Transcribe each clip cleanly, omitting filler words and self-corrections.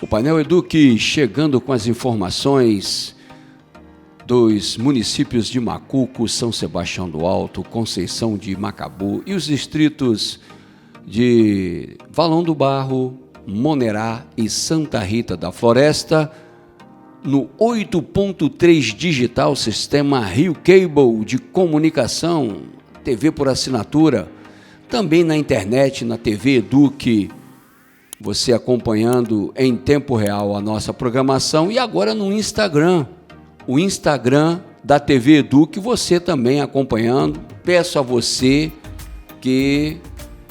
Painel Eduque chegando com as informações dos municípios de Macuco, São Sebastião do Alto, Conceição de Macabu e os distritos de Valão do Barro, Monerá e Santa Rita da Floresta, no 8.3 digital, sistema Rio Cable de comunicação, TV por assinatura, também na internet, na TV Eduque, você acompanhando em tempo real a nossa programação, e agora no Instagram, o Instagram da TV Eduque, você também acompanhando. Peço a você que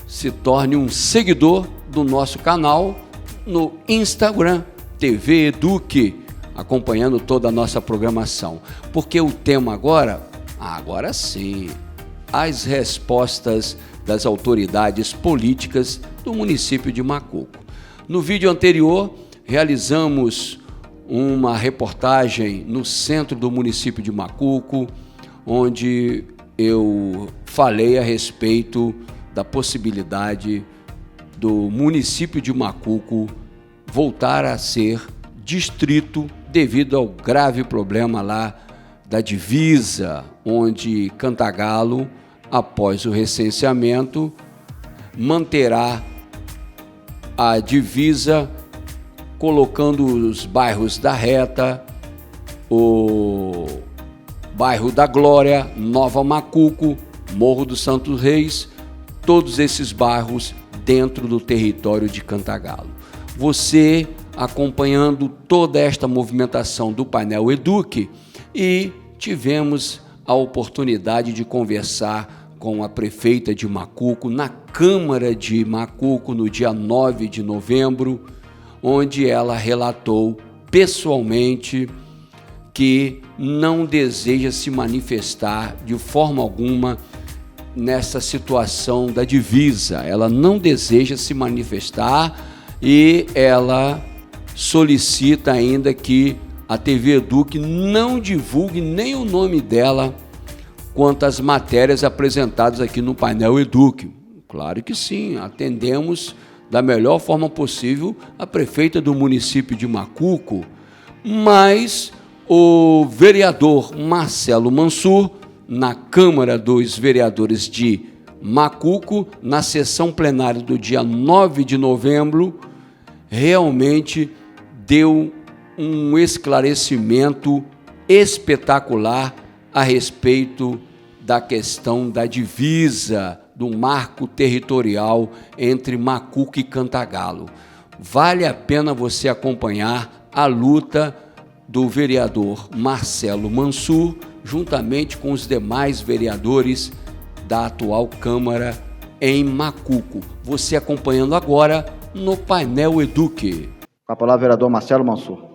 se torne um seguidor do nosso canal no Instagram, TV Eduque, acompanhando toda a nossa programação. Porque o tema agora sim, as respostas das autoridades políticas do município de Macuco. No vídeo anterior, realizamos uma reportagem no centro do município de Macuco, onde eu falei a respeito da possibilidade do município de Macuco voltar a ser distrito devido ao grave problema lá da divisa, onde Cantagalo, após o recenseamento, manterá a divisa colocando os bairros da Reta, o bairro da Glória, Nova Macuco, Morro dos Santos Reis, todos esses bairros dentro do território de Cantagalo. Você acompanhando toda esta movimentação do Painel Eduque, e tivemos a oportunidade de conversar com a prefeita de Macuco na Câmara de Macuco no dia 9 de novembro, onde ela relatou pessoalmente que não deseja se manifestar de forma alguma nessa situação da divisa. Ela não deseja se manifestar e ela solicita ainda que a TV Eduque não divulgue nem o nome dela quanto às matérias apresentadas aqui no Painel Eduque. Claro que sim, atendemos da melhor forma possível a prefeita do município de Macuco, mas o vereador Marcelo Mansur, na Câmara dos Vereadores de Macuco, na sessão plenária do dia 9 de novembro, realmente deu um esclarecimento espetacular a respeito da questão da divisa, do marco territorial entre Macuco e Cantagalo. Vale a pena você acompanhar a luta do vereador Marcelo Mansur, juntamente com os demais vereadores da atual Câmara em Macuco. Você acompanhando agora no Painel Eduque. Com a palavra, vereador Marcelo Mansur.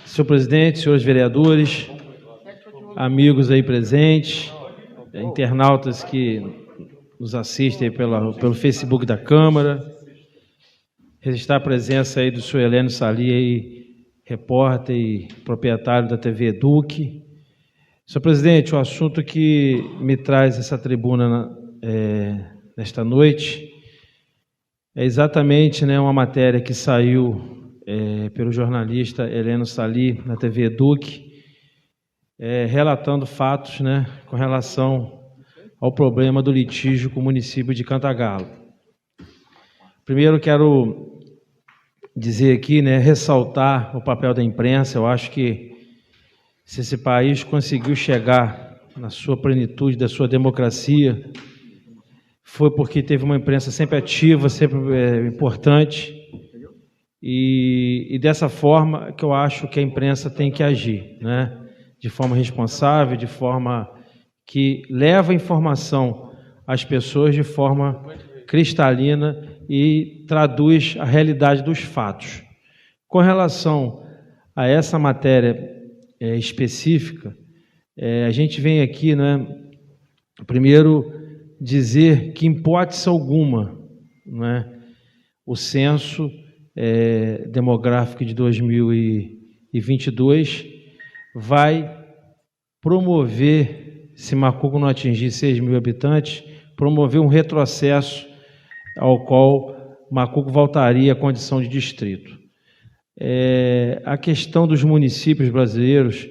Senhor presidente, senhores vereadores, amigos aí presentes, internautas que nos assistem pelo Facebook da Câmara, registrar a presença aí do senhor Heleno Sali, aí, repórter e proprietário da TV Eduque. Senhor presidente, o assunto que me traz essa tribuna nesta noite é exatamente uma matéria que saiu pelo jornalista Heleno Sali na TV Eduque, relatando fatos com relação ao problema do litígio com o município de Cantagalo. Primeiro quero dizer aqui, ressaltar o papel da imprensa. Eu acho que se esse país conseguiu chegar na sua plenitude da sua democracia, foi porque teve uma imprensa sempre ativa, sempre importante, e dessa forma que eu acho que a imprensa tem que agir, de forma responsável, de forma que leva a informação às pessoas de forma cristalina e traduz a realidade dos fatos. Com relação a essa matéria específica, a gente vem aqui, primeiro dizer que, em hipótese alguma, o censo demográfico de 2022 vai promover, se Macuco não atingir 6 mil habitantes, promover um retrocesso ao qual Macuco voltaria à condição de distrito. A questão dos municípios brasileiros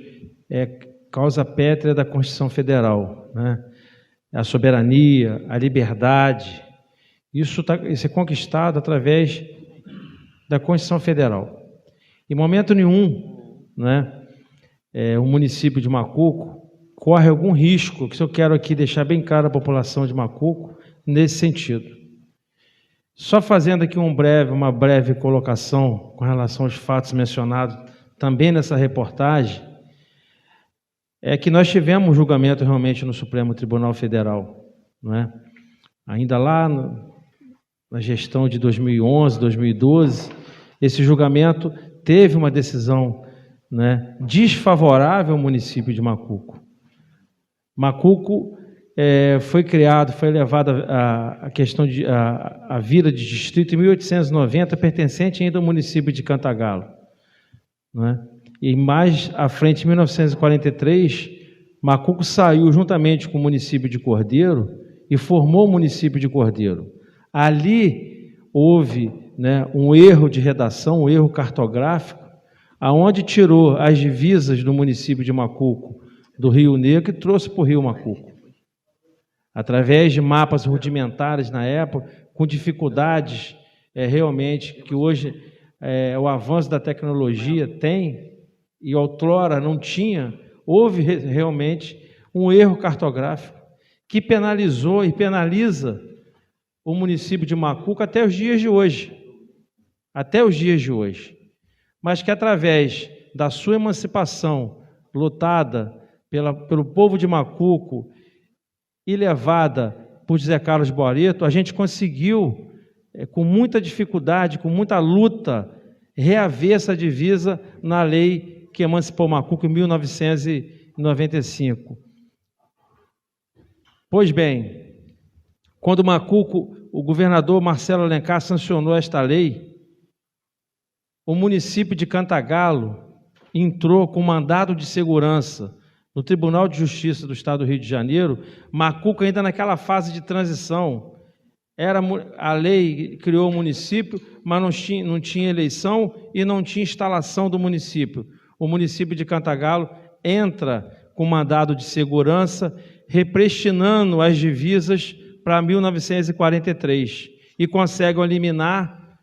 é causa pétrea da Constituição Federal, né? A soberania, a liberdade, isso é conquistado através da Constituição Federal. Em momento nenhum, né, o município de Macuco corre algum risco, que eu quero aqui deixar bem claro à população de Macuco, nesse sentido. Só fazendo aqui uma breve colocação com relação aos fatos mencionados também nessa reportagem, é que nós tivemos um julgamento realmente no Supremo Tribunal Federal, não é? Ainda lá na gestão de 2011, 2012, esse julgamento teve uma decisão, né, desfavorável ao município de Macuco. Macuco foi levada a questão de a vila de distrito em 1890, pertencente ainda ao município de Cantagalo, não é? E mais à frente, em 1943, Macuco saiu juntamente com o município de Cordeiro e formou o município de Cordeiro. Ali houve, né, um erro de redação, um erro cartográfico, aonde tirou as divisas do município de Macuco do Rio Negro e trouxe para o Rio Macuco. Através de mapas rudimentares na época, com dificuldades realmente que hoje o avanço da tecnologia tem, e outrora não tinha, houve realmente um erro cartográfico que penalizou e penaliza o município de Macuco até os dias de hoje. Até os dias de hoje. Mas que através da sua emancipação lutada pelo povo de Macuco e levada por José Carlos Boareto, a gente conseguiu, com muita dificuldade, com muita luta, reaver essa divisa na lei que emancipou Macuco em 1995. Pois bem, quando Macuco, o governador Marcelo Alencar sancionou esta lei, o município de Cantagalo entrou com mandado de segurança no Tribunal de Justiça do Estado do Rio de Janeiro. Macuco ainda naquela fase de transição. A lei criou o município, mas não tinha eleição e não tinha instalação do município. O município de Cantagalo entra com mandado de segurança, represtinando as divisas para 1943 e consegue eliminar,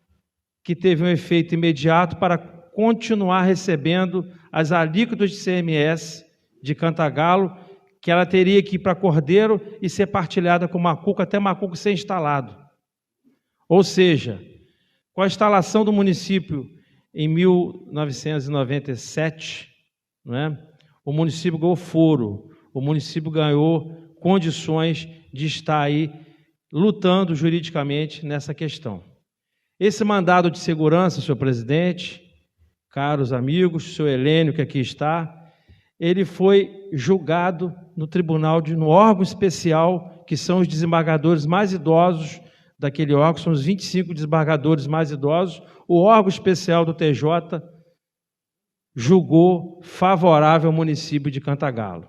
que teve um efeito imediato para continuar recebendo as alíquotas de CMS de Cantagalo, que ela teria que ir para Cordeiro e ser partilhada com Macuco até Macuco ser instalado. Ou seja, com a instalação do município em 1997, não é? O município ganhou foro, o município ganhou condições de estar aí lutando juridicamente nessa questão. Esse mandado de segurança, senhor presidente, caros amigos, senhor Helênio, que aqui está, ele foi julgado no no órgão especial, que são os desembargadores mais idosos daquele órgão, são os 25 desembargadores mais idosos. O órgão especial do TJ julgou favorável ao município de Cantagalo.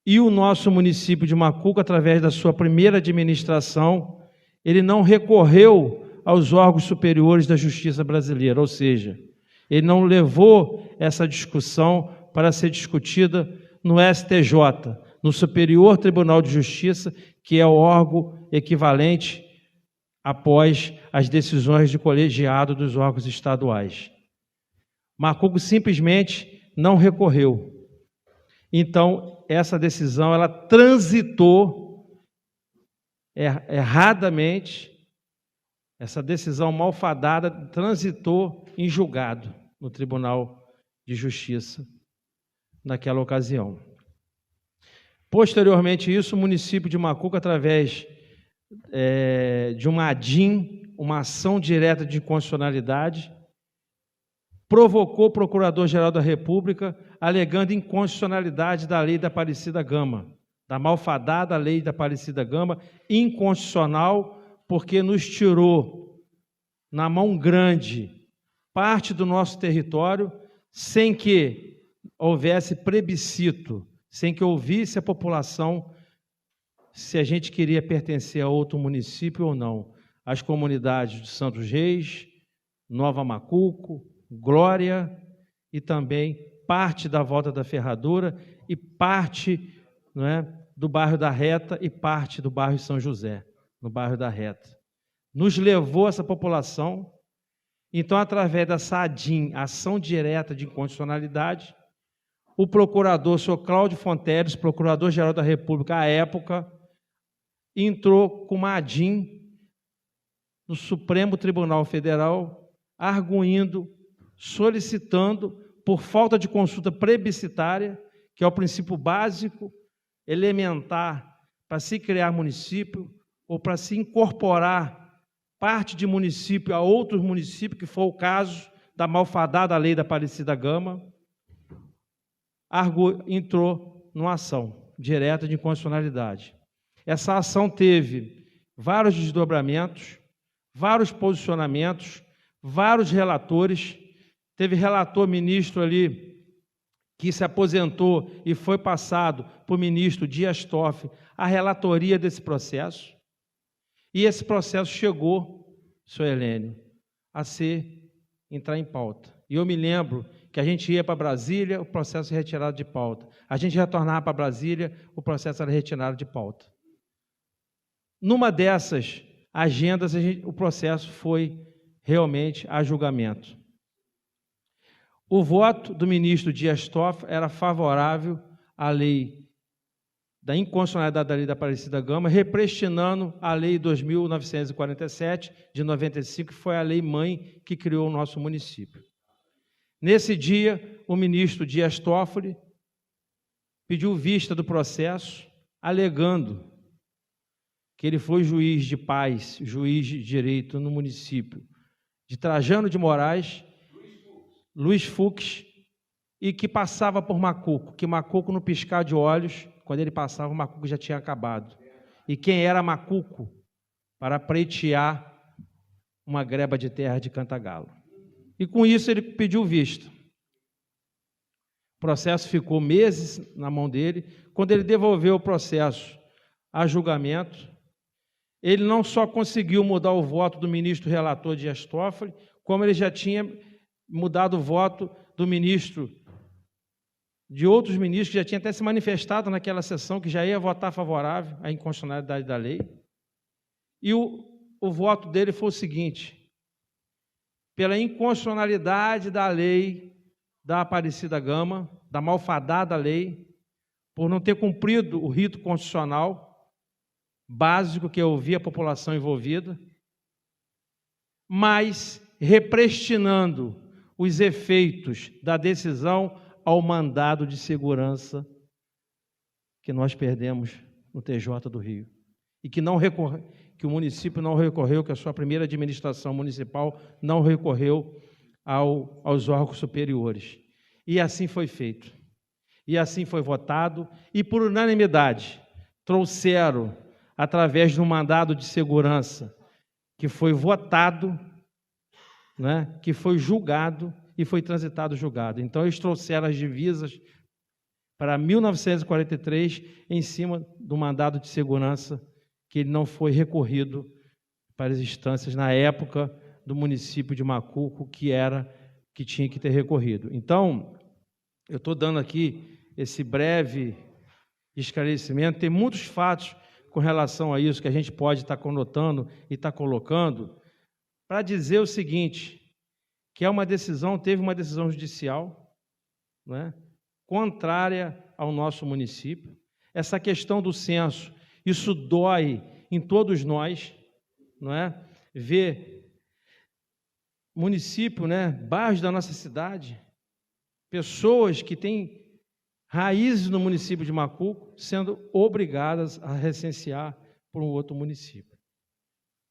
E o nosso município de Macuco, através da sua primeira administração, ele não recorreu aos órgãos superiores da justiça brasileira, ou seja, ele não levou essa discussão para ser discutida no STJ, no Superior Tribunal de Justiça, que é o órgão equivalente após as decisões de colegiado dos órgãos estaduais. Macuco simplesmente não recorreu. Então, essa decisão, ela transitou erradamente, essa decisão malfadada transitou em julgado no Tribunal de Justiça naquela ocasião. Posteriormente a isso, o município de Macuco, através de uma ADIM, uma ação direta de inconstitucionalidade, provocou o Procurador-Geral da República, alegando inconstitucionalidade da lei da Aparecida Gama, da malfadada lei da Aparecida Gama, inconstitucional, porque nos tirou na mão grande parte do nosso território, sem que houvesse plebiscito, sem que ouvisse a população se a gente queria pertencer a outro município ou não. As comunidades de Santos Reis, Nova Macuco, Glória e também parte da Volta da Ferradura e parte, não é, do bairro da Reta e parte do bairro São José, no bairro da Reta. Nos levou essa população. Então, através dessa ADIM, Ação Direta de Inconstitucionalidade, o procurador, o senhor Cláudio Fonteles, procurador-geral da República à época, entrou com uma ADIM no Supremo Tribunal Federal, arguindo, solicitando, por falta de consulta plebiscitária, que é o princípio básico, elementar, para se criar município ou para se incorporar parte de município a outros municípios, que foi o caso da malfadada lei da Aparecida Gama, entrou numa ação direta de inconstitucionalidade. Essa ação teve vários desdobramentos, vários posicionamentos, vários relatores. Teve relator ministro ali que se aposentou e foi passado para o ministro Dias Toffoli a relatoria desse processo. E esse processo chegou, senhor Helênio, a entrar em pauta. E eu me lembro que a gente ia para Brasília, o processo era retirado de pauta. A gente retornava para Brasília, o processo era retirado de pauta. Numa dessas agendas, o processo foi realmente a julgamento. O voto do ministro Dias Toffoli era favorável à lei da inconstitucionalidade da lei da Aparecida Gama, represtinando a lei 2.947, de 95, que foi a lei mãe que criou o nosso município. Nesse dia, o ministro Dias Toffoli pediu vista do processo, alegando que ele foi juiz de paz, juiz de direito no município de Trajano de Moraes, Luiz Fux, e que passava por Macuco, que Macuco, no piscar de olhos, quando ele passava, Macuco já tinha acabado. E quem era Macuco para pleitear uma greba de terra de Cantagalo. E com isso ele pediu vista. O processo ficou meses na mão dele. Quando ele devolveu o processo a julgamento, ele não só conseguiu mudar o voto do ministro relator Dias Toffoli, como ele já tinha mudado o voto do ministro, de outros ministros que já tinham até se manifestado naquela sessão, que já ia votar favorável à inconstitucionalidade da lei. E o voto dele foi o seguinte: pela inconstitucionalidade da lei da Aparecida Gama, da malfadada lei, por não ter cumprido o rito constitucional básico que é ouvir a população envolvida, mas represtinando os efeitos da decisão ao mandado de segurança que nós perdemos no TJ do Rio. E que o município não recorreu, que a sua primeira administração municipal não recorreu aos órgãos superiores. E assim foi feito. E assim foi votado. E por unanimidade trouxeram, através de um mandado de segurança, que foi votado, né, que foi julgado e foi transitado julgado. Então, eles trouxeram as divisas para 1943 em cima do mandado de segurança, que ele não foi recorrido para as instâncias, na época, do município de Macuco, que tinha que ter recorrido. Então, eu estou dando aqui esse breve esclarecimento. Tem muitos fatos com relação a isso que a gente pode estar conotando e estar colocando, para dizer o seguinte, que teve uma decisão judicial, né, contrária ao nosso município. Essa questão do censo, isso dói em todos nós, não é? Ver município, né, bairros da nossa cidade, pessoas que têm raízes no município de Macuco sendo obrigadas a recensear por um outro município.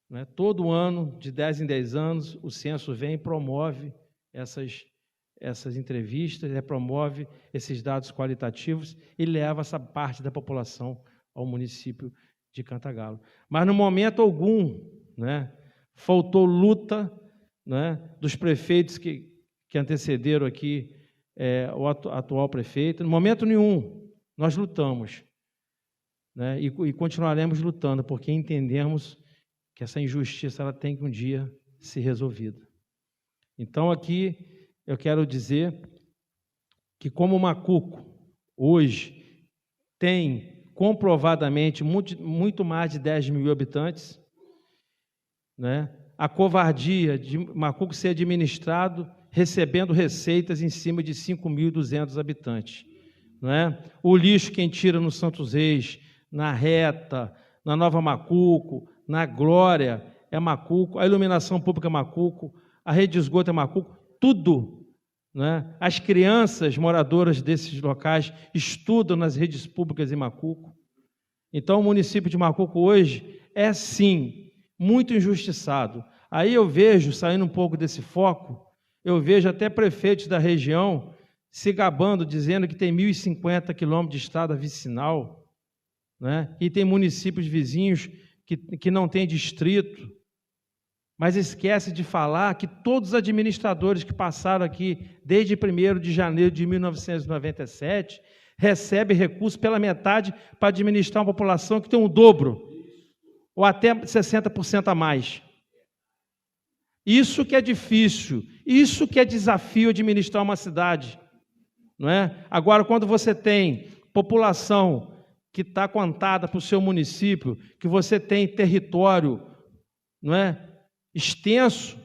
Né? Todo ano, de 10 em 10 anos, o censo vem e promove essas entrevistas, promove esses dados qualitativos e leva essa parte da população ao município de Cantagalo. Mas, no momento algum, né, faltou luta, né, dos prefeitos que antecederam aqui o atual prefeito. No momento nenhum, nós lutamos. né? E continuaremos lutando, porque entendemos que essa injustiça ela tem que um dia ser resolvida. Então, aqui, eu quero dizer que, como o Macuco, hoje, tem comprovadamente muito mais de 10 mil habitantes, né? A covardia de Macuco ser administrado recebendo receitas em cima de 5.200 habitantes. Não é? O lixo quem tira no Santos Reis, na Reta, na Nova Macuco, na Glória é Macuco, a iluminação pública é Macuco, a rede de esgoto é Macuco, tudo. Não é? As crianças moradoras desses locais estudam nas redes públicas em Macuco. Então, o município de Macuco hoje é, sim, muito injustiçado. Aí eu vejo, saindo um pouco desse foco, eu vejo até prefeitos da região se gabando, dizendo que tem 1.050 quilômetros de estrada vicinal, né? E tem municípios vizinhos que não têm distrito, mas esquece de falar que todos os administradores que passaram aqui desde 1º de janeiro de 1997 recebem recursos pela metade para administrar uma população que tem o dobro, ou até 60% a mais. Isso que é difícil, isso que é desafio administrar uma cidade, não é? Agora, quando você tem população que está contada para o seu município, que você tem território, não é, extenso,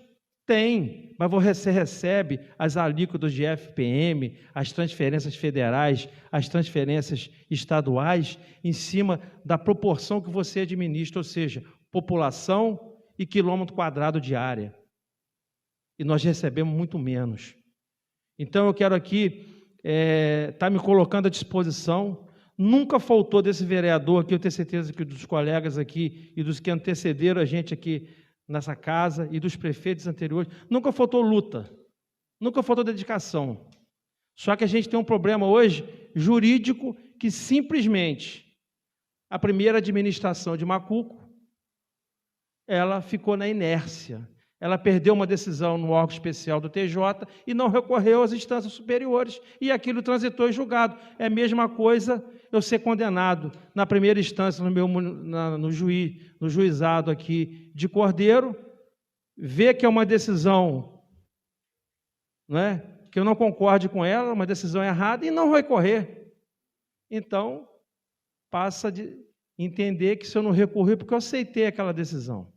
tem, mas você recebe as alíquotas de FPM, as transferências federais, as transferências estaduais, em cima da proporção que você administra, ou seja, população e quilômetro quadrado de área. E nós recebemos muito menos. Então, eu quero aqui estar me colocando à disposição. Nunca faltou desse vereador aqui, eu tenho certeza que dos colegas aqui e dos que antecederam a gente aqui nessa casa e dos prefeitos anteriores, nunca faltou luta, nunca faltou dedicação. Só que a gente tem um problema hoje jurídico que simplesmente a primeira administração de Macuco, ela ficou na inércia. Ela perdeu uma decisão no órgão especial do TJ e não recorreu às instâncias superiores, e aquilo transitou em julgado. É a mesma coisa eu ser condenado na primeira instância no juizado aqui de Cordeiro, ver que é uma decisão, não é, que eu não concorde com ela, uma decisão errada, e não recorrer. Então, passa de entender que se eu não recorrer, porque eu aceitei aquela decisão.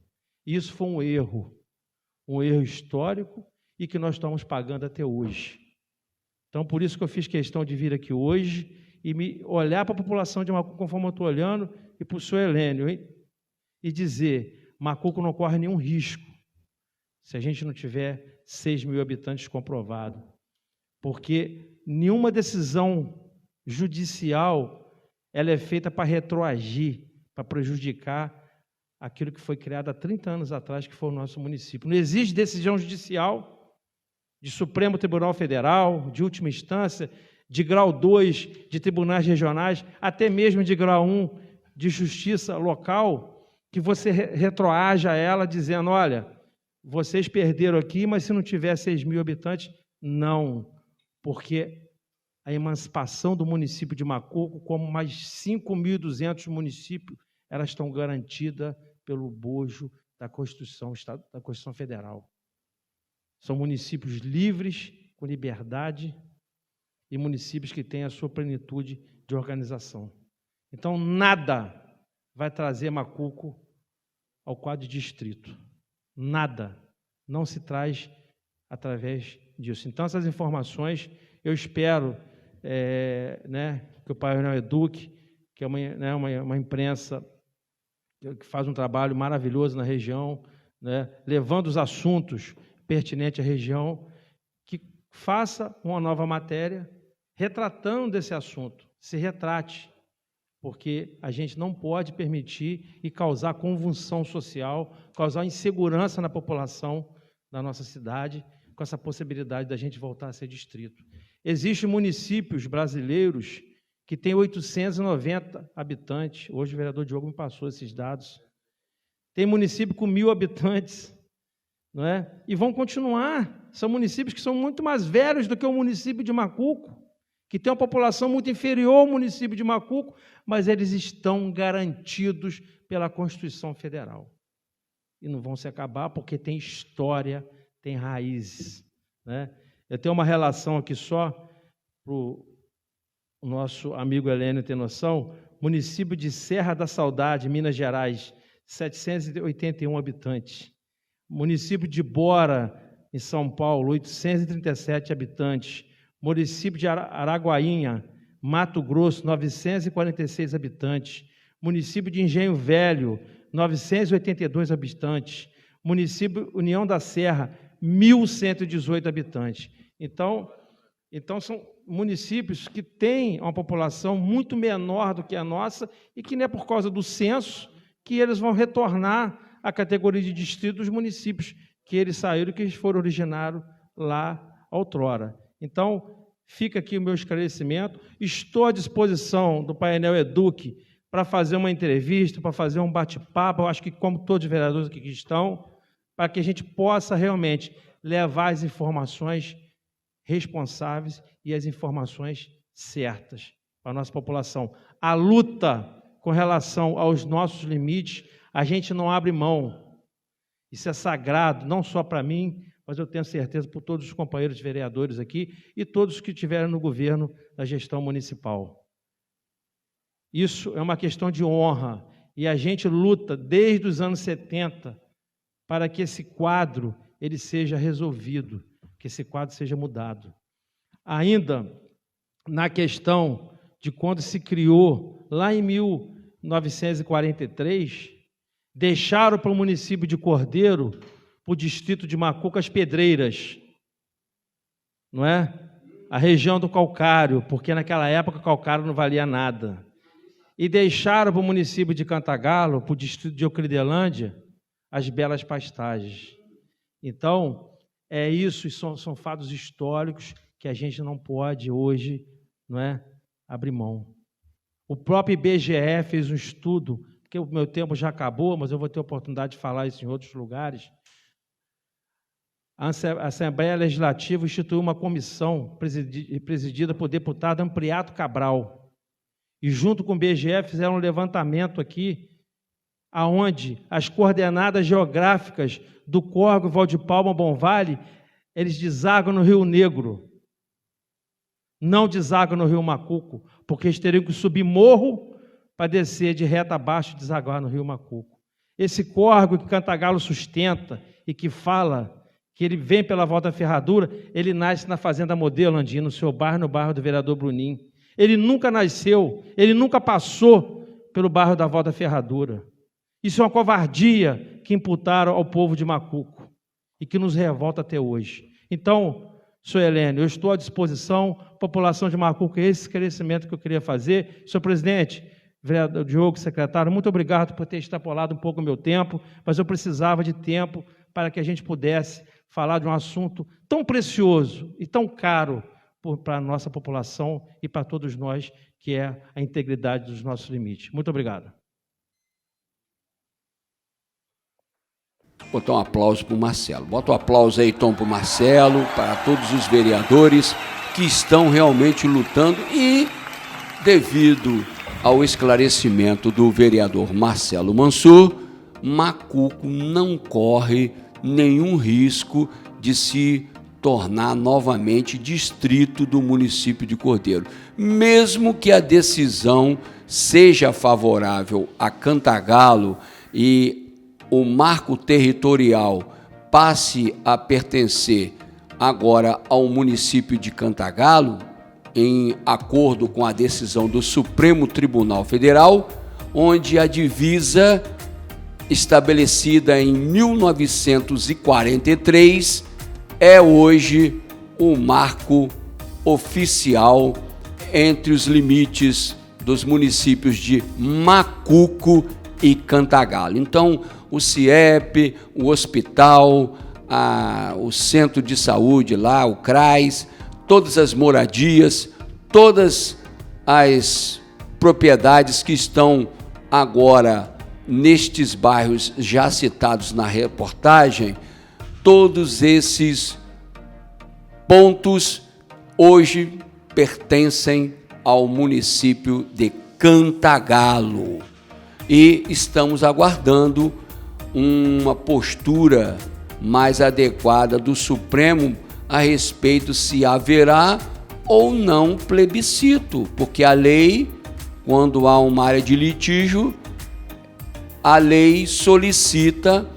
Isso foi um erro histórico e que nós estamos pagando até hoje. Então, por isso que eu fiz questão de vir aqui hoje e me olhar para a população de Macuco, conforme eu estou olhando, e para o senhor Helênio, e dizer, Macuco não corre nenhum risco se a gente não tiver 6 mil habitantes comprovado, porque nenhuma decisão judicial ela é feita para retroagir, para prejudicar aquilo que foi criado há 30 anos atrás, que foi o nosso município. Não existe decisão judicial de Supremo Tribunal Federal, de última instância, de grau 2, de tribunais regionais, até mesmo de grau 1, de justiça local, que você retroaja ela dizendo, olha, vocês perderam aqui, mas se não tiver 6 mil habitantes, não, porque a emancipação do município de Macuco, como mais 5.200 municípios, elas estão garantidas pelo bojo da Constituição Federal. São municípios livres, com liberdade, e municípios que têm a sua plenitude de organização. Então, nada vai trazer Macuco ao quadro de distrito. Nada. Não se traz através disso. Então, essas informações, eu espero que o Painel Eduque, que é uma imprensa que faz um trabalho maravilhoso na região, né, levando os assuntos pertinentes à região, que faça uma nova matéria retratando desse assunto, se retrate, porque a gente não pode permitir e causar convulsão social, causar insegurança na população da nossa cidade, com essa possibilidade da gente voltar a ser distrito. Existem municípios brasileiros que tem 890 habitantes. Hoje o vereador Diogo me passou esses dados. Tem município com 1.000 habitantes, não é? E vão continuar. São municípios que são muito mais velhos do que o município de Macuco. que tem uma população muito inferior ao município de Macuco, mas eles estão garantidos pela Constituição Federal. E não vão se acabar porque tem história, tem raízes, né? Eu tenho uma relação aqui só para o nosso amigo Helênio ter noção. Município de Serra da Saudade, Minas Gerais, 781 habitantes. Município de Bora, em São Paulo, 837 habitantes. Município de Araguainha, Mato Grosso, 946 habitantes. Município de Engenho Velho, 982 habitantes. Município União da Serra, 1.118 habitantes. Então são municípios que têm uma população muito menor do que a nossa e que não é por causa do censo que eles vão retornar à categoria de distrito dos municípios que eles saíram, que eles foram originados lá outrora. Então, fica aqui o meu esclarecimento. Estou à disposição do painel Eduque para fazer uma entrevista, para fazer um bate-papo, eu acho que como todos os vereadores aqui que estão, para que a gente possa realmente levar as informações responsáveis e as informações certas para a nossa população. A luta com relação aos nossos limites, a gente não abre mão. Isso é sagrado, não só para mim, mas eu tenho certeza por todos os companheiros vereadores aqui e todos que estiveram no governo da gestão municipal. Isso é uma questão de honra e a gente luta desde os anos 70 para que esse quadro ele seja resolvido, que esse quadro seja mudado. Ainda na questão de quando se criou, lá em 1943, deixaram para o município de Cordeiro, para o distrito de Macuco, as pedreiras, não é? A região do calcário, porque naquela época o calcário não valia nada. E deixaram para o município de Cantagalo, para o distrito de Euclidelândia, as belas pastagens. Então, é isso, são fatos históricos que a gente não pode hoje, não é, abrir mão. O próprio IBGE fez um estudo, que o meu tempo já acabou, mas eu vou ter a oportunidade de falar isso em outros lugares. A Assembleia Legislativa instituiu uma comissão presidida por deputado Ampliato Cabral, e junto com o IBGE fizeram um levantamento aqui, aonde as coordenadas geográficas do córrego Valdepalma Bom Vale, eles desagam no Rio Negro, não desagam no Rio Macuco, porque eles teriam que subir morro para descer de reta abaixo e desaguar no Rio Macuco. Esse córrego que Cantagalo sustenta e que fala que ele vem pela Volta Ferradura, ele nasce na Fazenda Modelo, Andinho, no seu bairro, no bairro do vereador Bruninho. Ele nunca nasceu, ele nunca passou pelo bairro da Volta Ferradura. Isso é uma covardia que imputaram ao povo de Macuco e que nos revolta até hoje. Então, senhor Helênio, eu estou à disposição, população de Macuco, esse esclarecimento que eu queria fazer. Senhor presidente, vereador Diogo, secretário, muito obrigado por ter extrapolado um pouco o meu tempo, mas eu precisava de tempo para que a gente pudesse falar de um assunto tão precioso e tão caro para a nossa população e para todos nós, que é a integridade dos nossos limites. Muito obrigado. Vou botar um aplauso para o Marcelo. Bota um aplauso aí, Tom, para o Marcelo, para todos os vereadores que estão realmente lutando e, devido ao esclarecimento do vereador Marcelo Mansur, Macuco não corre nenhum risco de se tornar novamente distrito do município de Cordeiro. Mesmo que a decisão seja favorável a Cantagalo e o marco territorial passe a pertencer agora ao município de Cantagalo, em acordo com a decisão do Supremo Tribunal Federal, onde a divisa estabelecida em 1943 é hoje o marco oficial entre os limites dos municípios de Macuco e Cantagalo. Então, o CIEP, o hospital, o centro de saúde lá, o CRAS, todas as moradias, todas as propriedades que estão agora nestes bairros já citados na reportagem, todos esses pontos hoje pertencem ao município de Cantagalo. E estamos aguardando uma postura mais adequada do Supremo a respeito se haverá ou não plebiscito, porque a lei, quando há uma área de litígio, a lei solicita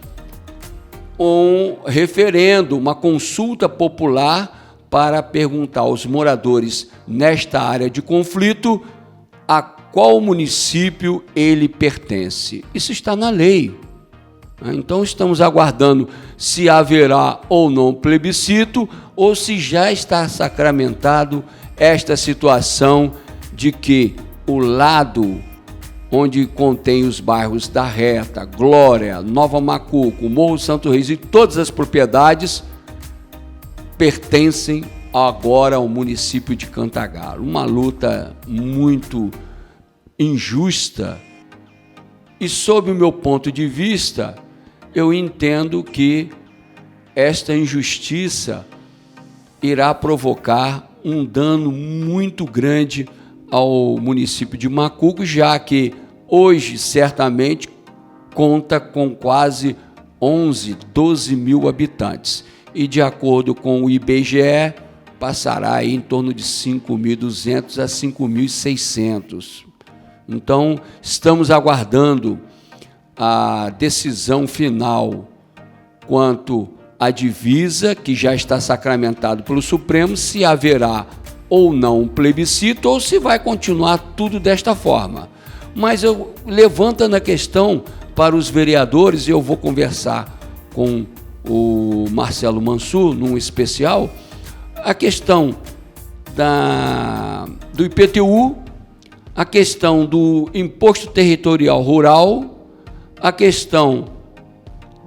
um referendo, uma consulta popular para perguntar aos moradores nesta área de conflito a qual município ele pertence. Isso está na lei. Então estamos aguardando se haverá ou não plebiscito ou se já está sacramentado esta situação de que o lado onde contém os bairros da Reta, Glória, Nova Macuco, Morro Santo Reis e todas as propriedades pertencem agora ao município de Cantagalo. Uma luta muito injusta e, sob o meu ponto de vista, eu entendo que esta injustiça irá provocar um dano muito grande ao município de Macuco, já que hoje certamente conta com quase 12 mil habitantes e, de acordo com o IBGE, passará aí em torno de 5.200 a 5.600. Então, estamos aguardando a decisão final quanto à divisa, que já está sacramentado pelo Supremo, se haverá ou não um plebiscito, ou se vai continuar tudo desta forma. Mas eu levanto na questão para os vereadores, e eu vou conversar com o Marcelo Mansur, num especial, a questão do IPTU, a questão do Imposto Territorial Rural, a questão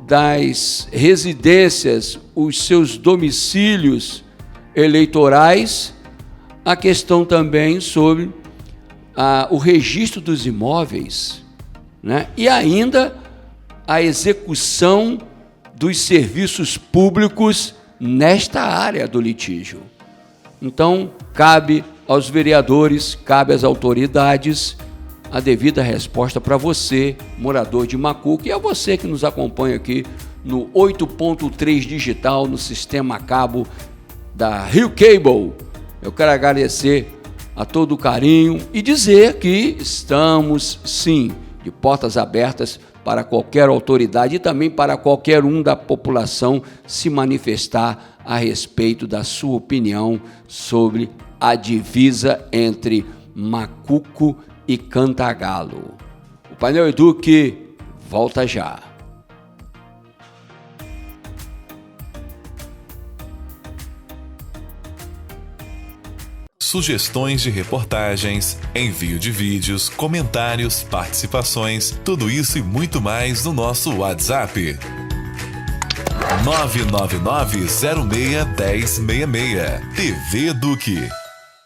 das residências, os seus domicílios eleitorais, a questão também sobre o registro dos imóveis, né? E ainda a execução dos serviços públicos nesta área do litígio. Então, cabe aos vereadores, cabe às autoridades a devida resposta para você, morador de Macuco, e a você que nos acompanha aqui no 8.3 digital, no sistema a cabo da Rio Cable. Eu quero agradecer a todo o carinho e dizer que estamos, sim, de portas abertas para qualquer autoridade e também para qualquer um da população se manifestar a respeito da sua opinião sobre a divisa entre Macuco e Cantagalo. O Painel Eduque volta já. Sugestões de reportagens, envio de vídeos, comentários, participações, tudo isso e muito mais no nosso WhatsApp. 999-06-1066. TV Eduque.